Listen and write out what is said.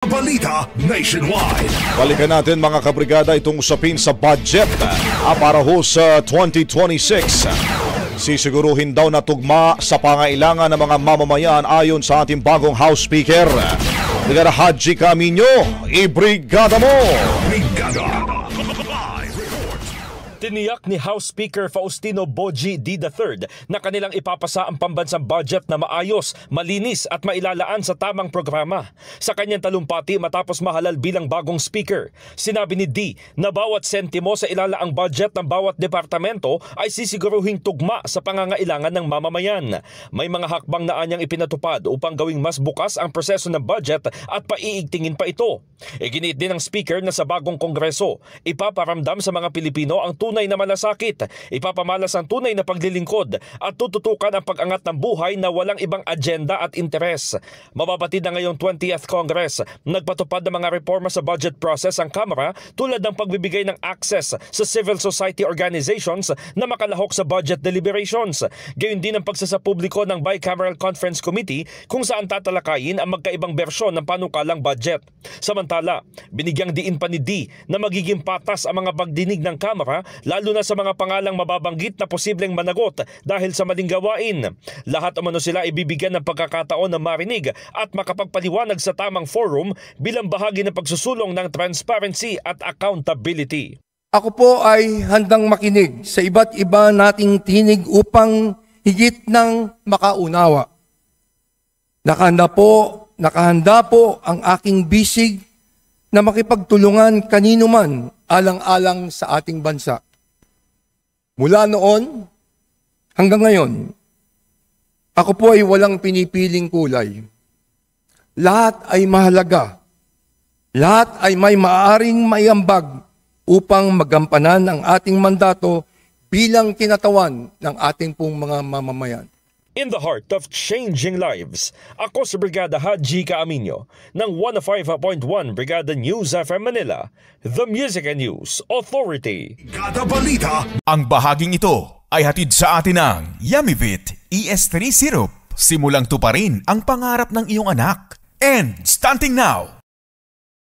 Balita Nationwide. Balikan natin mga kabrigada itong usapin sa budget para ho sa 2026. Sisiguruhin daw na tugma sa pangailangan ng mga mamamayan ayon sa ating bagong House Speaker. Brigada Haji Camino, ibrigada mo! Brigada. Tiniyak ni House Speaker Faustino Boji D. III na kanilang ipapasa ang pambansang budget na maayos, malinis at mailalaan sa tamang programa. Sa kanyang talumpati matapos mahalal bilang bagong speaker, sinabi ni D na bawat sentimo sa ilalaang budget ng bawat departamento ay sisiguruhing tugma sa pangangailangan ng mamamayan. May mga hakbang na anyang ipinatupad upang gawing mas bukas ang proseso ng budget at paiigtingin pa ito. Iginiit din ng speaker na sa bagong kongreso, ipaparamdam sa mga Pilipino ang tunay na malasakit, ipapamalas ang tunay na paglilingkod at tututukan ang pag-angat ng buhay na walang ibang agenda at interes. Mababatid na ngayong 20th Congress, nagpatupad ng mga reforma sa budget process ang Kamara tulad ng pagbibigay ng access sa civil society organizations na makalahok sa budget deliberations. Gayon din ang pagsasapubliko ng Bicameral Conference Committee kung saan tatalakayin ang magkaibang bersyon ng panukalang budget. Samantala, binigyang diin pa ni D na magiging patas ang mga pagdinig ng Kamara lalo na sa mga pangalang mababanggit na posibleng managot dahil sa maling gawain. Lahat umano sila ibibigyan ng pagkakataon na marinig at makapagpaliwanag sa tamang forum bilang bahagi ng pagsusulong ng transparency at accountability. Ako po ay handang makinig sa iba't iba nating tinig upang higit ng makaunawa. Nakahanda po ang aking bisig na makipagtulungan kanino man alang-alang sa ating bansa. Mula noon hanggang ngayon, ako po ay walang pinipiling kulay. Lahat ay mahalaga. Lahat ay may maaaring maiambag upang magampanan ang ating mandato bilang kinatawan ng ating pong mga mamamayan. In the heart of changing lives, ako si Brigada Haji Camino ng 105.1 Brigada News FM Manila, the Music and News Authority. Brigada Balita. Ang bahaging ito ay hatid sa atin ng Yumivit ES3 Syrup. Simulang tuparin ang pangarap ng iyong anak. And stunting now,